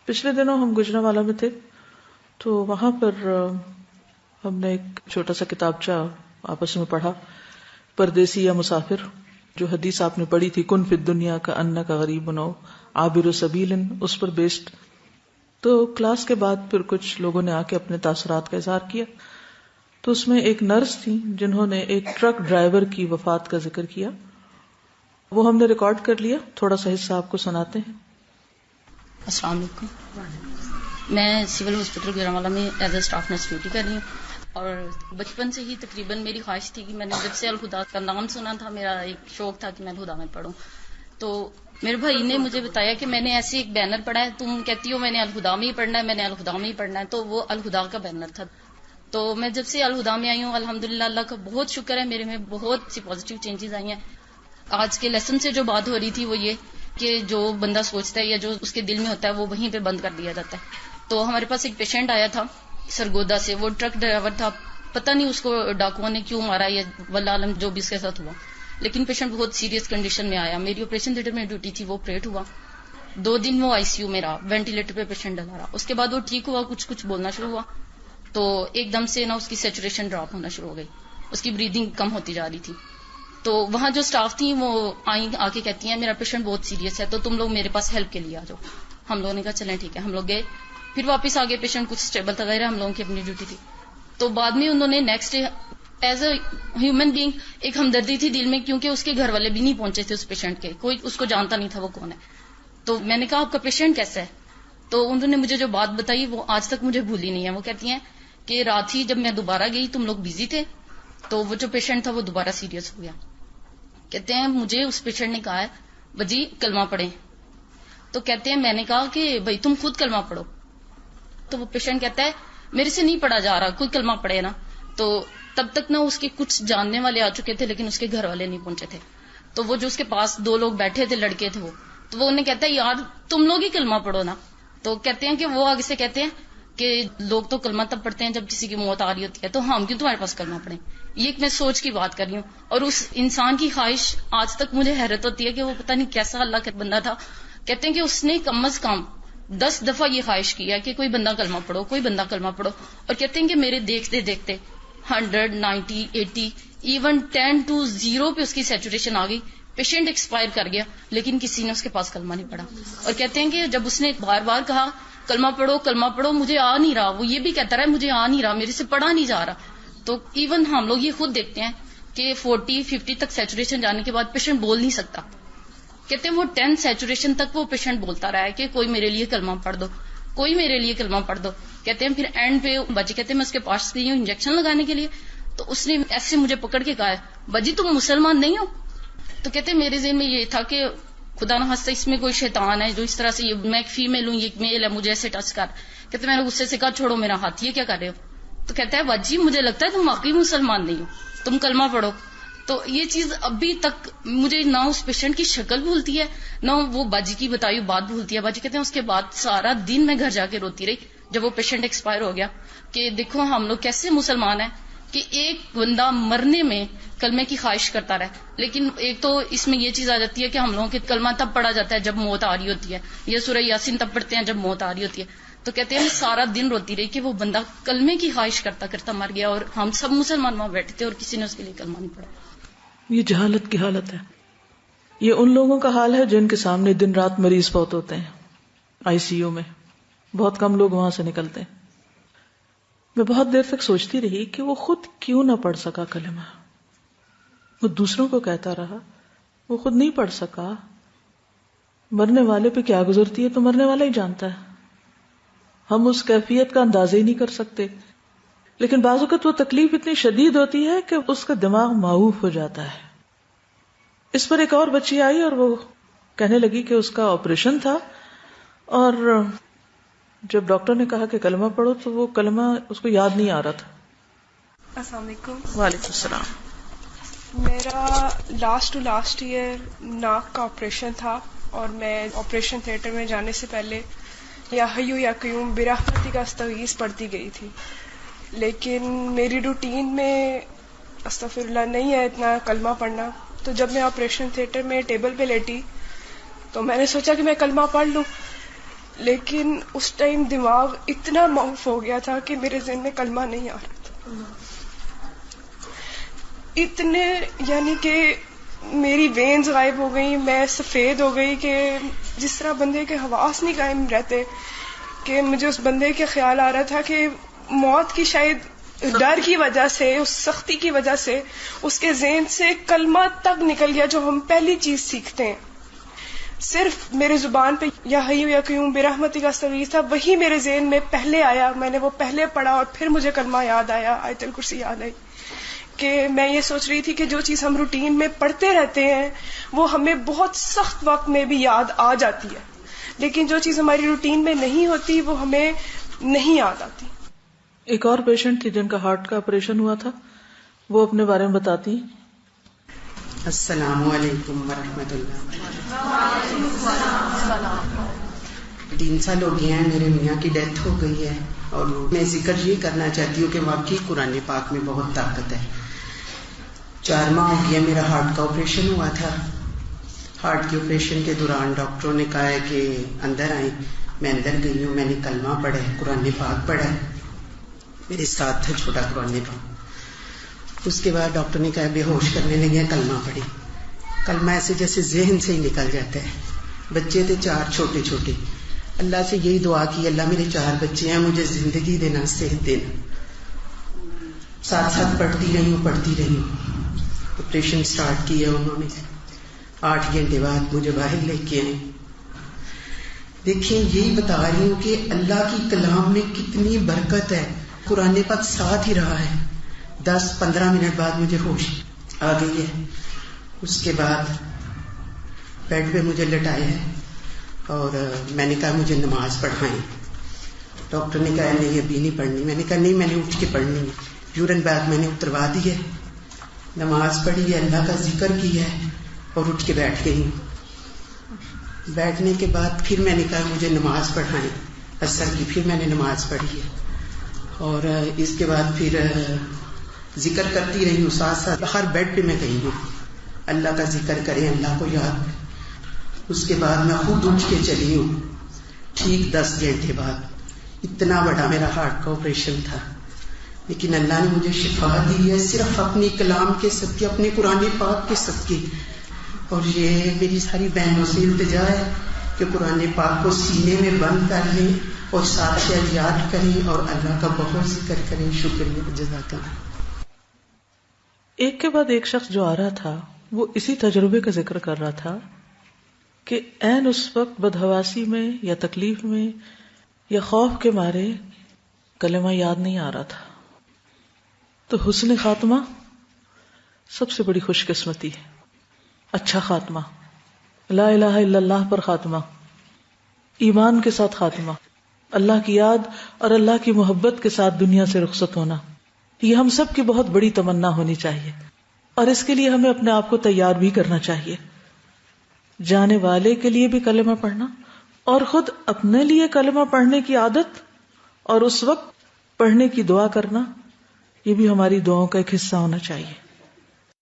پچھلے دنوں ہم گجرانوالہ میں تھے تو وہاں پر ہم نے ایک چھوٹا سا کتابچہ آپس میں پڑھا، پردیسی یا مسافر، جو حدیث آپ نے پڑھی تھی، کن فی الدنیا کا انک غریب او عابر سبیل، اس پر بیسڈ. تو کلاس کے بعد پھر کچھ لوگوں نے آ کے اپنے تاثرات کا اظہار کیا. تو اس میں ایک نرس تھی جنہوں نے ایک ٹرک ڈرائیور کی وفات کا ذکر کیا. وہ ہم نے ریکارڈ کر لیا، تھوڑا سا حصہ آپ کو سناتے ہیں. السلام علیکم. میں سول ہاسپٹل گجرانوالہ میں as a staff nurse duty کر رہی ہوں، اور بچپن سے ہی تقریباً میری خواہش تھی کہ میں نے جب سے الہدا کا نام سنا تھا، میرا ایک شوق تھا کہ میں الہدا میں پڑھوں. تو میرے بھائی نے مجھے بتایا کہ میں نے ایسے ایک بینر پڑھا ہے، تم کہتی ہو میں نے الہدا میں ہی پڑھنا ہے، میں نے الہدا میں ہی پڑھنا ہے. تو وہ الہدا کا بینر تھا. تو میں جب سے الہدا میں آئی ہوں، الحمدللہ اللہ کا بہت شکر ہے، میرے میں بہت سی پازیٹیو چینجز آئی ہیں. آج کے لیسن سے جو بات ہو رہی تھی وہ یہ کہ جو بندہ سوچتا ہے یا جو اس کے دل میں ہوتا ہے وہ وہیں پہ بند کر دیا جاتا ہے. تو ہمارے پاس ایک پیشنٹ آیا تھا سرگودا سے، وہ ٹرک ڈرائیور تھا، پتہ نہیں اس کو ڈاکوؤں نے کیوں مارا یا واللہ عالم جو بھی اس کے ساتھ ہوا، لیکن پیشنٹ بہت سیریس کنڈیشن میں آیا. میری آپریشن تھیٹر میں ڈیوٹی تھی، وہ آپریٹ ہوا. 2 دن وہ ICU میں رہا، وینٹیلیٹر پہ پیشنٹ ڈلا رہا. اس کے بعد وہ ٹھیک ہوا، کچھ بولنا شروع ہوا، تو ایک دم سے اس کی سیچوریشن ڈراپ ہونا شروع ہو گئی، اس کی بریدنگ کم ہوتی جا رہی تھی. تو وہاں جو اسٹاف تھی وہ آ کے کہتی ہیں میرا پیشنٹ بہت سیریس ہے، تو تم لوگ میرے پاس ہیلپ کے لیے آ جاؤ. ہم لوگوں نے کہا چلیں ٹھیک ہے. ہم لوگ گئے، پھر واپس آگے پیشنٹ کچھ اسٹیبل تھا، غیر ہم لوگوں کی اپنی ڈیوٹی تھی. تو بعد میں انہوں نے next day as a human being ایک ہمدردی تھی دل میں، کیونکہ اس کے گھر والے بھی نہیں پہنچے تھے اس پیشنٹ کے، کوئی اس کو جانتا نہیں تھا وہ کون ہے. تو میں نے کہا آپ کا پیشنٹ کیسا ہے؟ تو انہوں نے مجھے جو بات بتائی وہ آج تک مجھے بھولی نہیں ہے. وہ کہتی ہیں کہ رات ہی جب میں دوبارہ گئی تم لوگ بزی تھے، تو وہ جو پیشنٹ تھا وہ دوبارہ سیریس ہو گیا. کہتے ہیں مجھے اس پیشنٹ نے کہا ہے بجی کلمہ پڑھیں. تو کہتے ہیں میں نے کہا کہ بھائی تم خود کلمہ پڑھو. تو وہ پیشنٹ کہتا ہے میرے سے نہیں پڑھا جا رہا، کوئی کلمہ پڑھے نا. تو تب تک اس کے کچھ جاننے والے آ چکے تھے لیکن اس کے گھر والے نہیں پہنچے تھے. تو وہ جو اس کے پاس 2 لوگ بیٹھے تھے، لڑکے تھے وہ، تو وہ انہیں کہتا ہے یار تم لوگ ہی کلمہ پڑھو نا. تو کہتے ہیں کہ وہ آگے سے کہتے ہیں کہ لوگ تو کلمہ تب پڑھتے ہیں جب کسی کی موت آ رہی ہوتی ہے، تو ہم کیوں تمہارے پاس کلمہ پڑھیں. یہ ایک میں سوچ کی بات کر رہی ہوں. اور اس انسان کی خواہش آج تک مجھے حیرت ہوتی ہے کہ وہ پتہ نہیں کیسا اللہ کا بندہ تھا. کہتے ہیں کہ اس نے کم از کم 10 دفعہ یہ خواہش کیا کہ کوئی بندہ کلمہ پڑھو، کوئی بندہ کلمہ پڑھو. اور کہتے ہیں کہ میرے دیکھتے دیکھتے 100 90 80 ایون 10 to 0 پہ اس کی سیچوریشن آ گئی. پیشنٹ ایکسپائر کر گیا لیکن کسی نے اس کے پاس کلمہ نہیں پڑھا. اور کہتے ہیں کہ جب اس نے بار بار کہا کلمہ پڑھو کلمہ پڑھو، مجھے آ نہیں رہا، وہ یہ بھی کہتا رہا مجھے آ نہیں رہا، میرے سے پڑھا نہیں جا رہا. تو ایون ہم لوگ یہ خود دیکھتے ہیں کہ 40 50 تک سیچوریشن جانے کے بعد پیشنٹ بول نہیں سکتا. کہتے ہیں وہ 10 سیچوریشن تک وہ پیشنٹ بولتا رہا ہے کہ کوئی میرے لیے کلمہ پڑھ دو، کوئی میرے لیے کلمہ پڑھ دو. کہتے ہیں پھر اینڈ پہ باجی کہتے ہیں میں اس کے پاس گئی ہوں انجیکشن لگانے کے لیے، تو اس نے ایسے مجھے پکڑ کے کہا ہے باجی تم مسلمان نہیں ہو. تو کہتے ہیں میرے ذہن میں یہ تھا کہ خدا نہ خواستہ اس میں کوئی شیطان ہے جو اس طرح سے، میں ایک فیمیل ہوں یہ ایک میل ہے، مجھے ایسے ٹچ کر. کہتے میں نے غصے سے کہا چھوڑو میرا ہاتھ، یہ کیا کر رہے ہو؟ تو کہتا ہے باجی مجھے لگتا ہے تم واقعی مسلمان نہیں ہو، تم کلمہ پڑھو. تو یہ چیز ابھی تک مجھے نہ اس پیشنٹ کی شکل بھولتی ہے نہ وہ باجی کی بتائی بات بھولتی ہے. باجی کہتے ہیں اس کے بعد سارا دن میں گھر جا کے روتی رہی جب وہ پیشنٹ ایکسپائر ہو گیا کہ دیکھو ہم لوگ کیسے مسلمان ہیں کہ ایک بندہ مرنے میں کلمے کی خواہش کرتا رہے. لیکن ایک تو اس میں یہ چیز آ جاتی ہے کہ ہم لوگوں کے کلمہ تب پڑھا جاتا ہے جب موت آ رہی ہوتی ہے، یہ سورہ یاسین تب پڑھتے ہیں جب موت آ رہی ہوتی ہے. تو کہتے ہیں سارا دن روتی رہی کہ وہ بندہ کلمے کی خواہش کرتا کرتا مر گیا اور ہم سب مسلمان وہاں بیٹھے تھے اور کسی نے اس کے لیے کلمہ نہیں پڑھا. یہ جہالت کی حالت ہے. یہ ان لوگوں کا حال ہے جن کے سامنے دن رات مریض بہت ہوتے ہیں ICU میں، بہت کم لوگ وہاں سے نکلتے ہیں. میں بہت دیر تک سوچتی رہی کہ وہ خود کیوں نہ پڑھ سکا کلمہ. وہ دوسروں کو کہتا رہا، وہ خود نہیں پڑھ سکا. مرنے والے پہ کیا گزرتی ہے تو مرنے والا ہی جانتا ہے، ہم اس کیفیت کا اندازہ ہی نہیں کر سکتے. لیکن بعض اوقات وہ تکلیف اتنی شدید ہوتی ہے کہ اس کا دماغ معوف ہو جاتا ہے. اس پر ایک اور بچی آئی اور وہ کہنے لگی کہ اس کا آپریشن تھا اور جب ڈاکٹر نے کہا کہ کلمہ پڑھو تو وہ کلمہ اس کو یاد نہیں آ رہا تھا. السلام علیکم. وعلیکم السلام. میرا لاسٹ ایئر ناک کا آپریشن تھا اور میں آپریشن تھیٹر میں جانے سے پہلے یا حیو یا قیوم برحمتی کا استغیث پڑھتی گئی تھی. لیکن میری روٹین میں استغفر اللہ نہیں ہے اتنا کلمہ پڑھنا. تو جب میں آپریشن تھیٹر میں ٹیبل پہ لیٹی تو میں نے سوچا کہ میں کلمہ پڑھ لوں. لیکن اس ٹائم دماغ اتنا معاف ہو گیا تھا کہ میرے ذہن میں کلمہ نہیں آ رہا تھا. اتنے یعنی کہ میری وینز غائب ہو گئی، میں سفید ہو گئی کہ جس طرح بندے کے حواس نہیں قائم رہتے، کہ مجھے اس بندے کے خیال آ رہا تھا کہ موت کی شاید ڈر کی وجہ سے، اس سختی کی وجہ سے اس کے ذہن سے کلمہ تک نکل گیا جو ہم پہلی چیز سیکھتے ہیں. صرف میرے زبان پہ یا حی یا قیوم برحمتک استغیث تھا، وہی میرے ذہن میں پہلے آیا. میں نے وہ پہلے پڑھا اور پھر مجھے کلمہ یاد آیا، آیت الکرسی یاد آئی. کہ میں یہ سوچ رہی تھی کہ جو چیز ہم روٹین میں پڑھتے رہتے ہیں وہ ہمیں بہت سخت وقت میں بھی یاد آ جاتی ہے، لیکن جو چیز ہماری روٹین میں نہیں ہوتی وہ ہمیں نہیں یاد آتی. ایک اور پیشنٹ تھی جن کا ہارٹ کا آپریشن ہوا تھا، وہ اپنے بارے میں بتاتی ہیں. السلام علیکم ورحمۃ اللہ. 3 سال ہو گئے ہیں میرے میاں کی ڈیتھ ہو گئی ہے، اور میں ذکر یہ کرنا چاہتی ہوں کہ واقعی قرآن پاک میں بہت طاقت ہے. 4 ماہ ہو گیا میرا ہارٹ کا آپریشن ہوا تھا. ہارٹ کے آپریشن کے دوران ڈاکٹروں نے کہا ہے کہ اندر آئیں. میں اندر گئی ہوں، میں نے کلمہ پڑھا ہے، قرآن پاک پڑھا ہے، میرے ساتھ تھا چھوٹا قرآن پاک. اس کے بعد ڈاکٹر نے کہا بے ہوش کرنے لگے، کلمہ پڑھی. کلمہ ایسے جیسے ذہن سے ہی نکل جاتا ہے. بچے تھے 4 چھوٹے چھوٹے. اللہ سے یہی دعا کی، اللہ میرے 4 بچے ہیں، مجھے زندگی دینا، صحت دینا. ساتھ ساتھ پڑھتی رہی ہوں. آپریشن سٹارٹ کیا انہوں نے. 8 گھنٹے بعد مجھے باہر لے کے آئے. دیکھیں یہی بتا رہی ہوں کہ اللہ کی کلام میں کتنی برکت ہے. قرآن پاک ساتھ ہی رہا ہے. 10-15 منٹ بعد مجھے ہوش آ گئی ہے. اس کے بعد بیڈ پہ مجھے لٹایا ہے اور میں نے کہا مجھے نماز پڑھائیں. ڈاکٹر نے کہا نہیں ابھی نہیں پڑھنی. میں نے کہا نہیں، میں نے اٹھ کے پڑھنی ہے. یورین بیگ میں نے اتروا دی ہے، نماز پڑھی ہے، اللہ کا ذکر کیا ہے اور اٹھ کے بیٹھ گئی ہوں. بیٹھنے کے بعد پھر میں نے کہا مجھے نماز پڑھائیں عصر کی. پھر میں نے نماز پڑھی ہے اور اس کے بعد پھر ذکر کرتی رہی ہوں. ساتھ ساتھ ہر بیڈ پہ میں گئی ہوں اللہ کا ذکر کریں، اللہ کو یاد. اس کے بعد میں خود اٹھ کے چلی ہوں. ٹھیک 10 گھنٹے بعد اتنا بڑا میرا ہارٹ کا آپریشن تھا، لیکن اللہ نے مجھے شفا دی ہے صرف اپنی کلام کے صدقے، اپنے قرآن پاک کے صدقے. اور یہ میری ساری بہنوں سے التجا ہے کہ قرآن پاک کو سینے میں بند کر لیں اور ساتھ سے یاد کریں اور اللہ کا بہت ذکر کریں. شکریہ، جزاک اللہ. ایک کے بعد ایک شخص جو آ رہا تھا وہ اسی تجربے کا ذکر کر رہا تھا کہ عین اس وقت بدحواسی میں یا تکلیف میں یا خوف کے مارے کلمہ یاد نہیں آ رہا تھا. تو حسن خاتمہ سب سے بڑی خوش قسمتی ہے. اچھا خاتمہ، لا الہ الا اللہ پر خاتمہ، ایمان کے ساتھ خاتمہ، اللہ کی یاد اور اللہ کی محبت کے ساتھ دنیا سے رخصت ہونا، یہ ہم سب کی بہت بڑی تمنا ہونی چاہیے. اور اس کے لیے ہمیں اپنے آپ کو تیار بھی کرنا چاہیے. جانے والے کے لیے بھی کلمہ پڑھنا اور خود اپنے لیے کلمہ پڑھنے کی عادت اور اس وقت پڑھنے کی دعا کرنا، یہ بھی ہماری دعاؤں کا ایک حصہ ہونا چاہیے.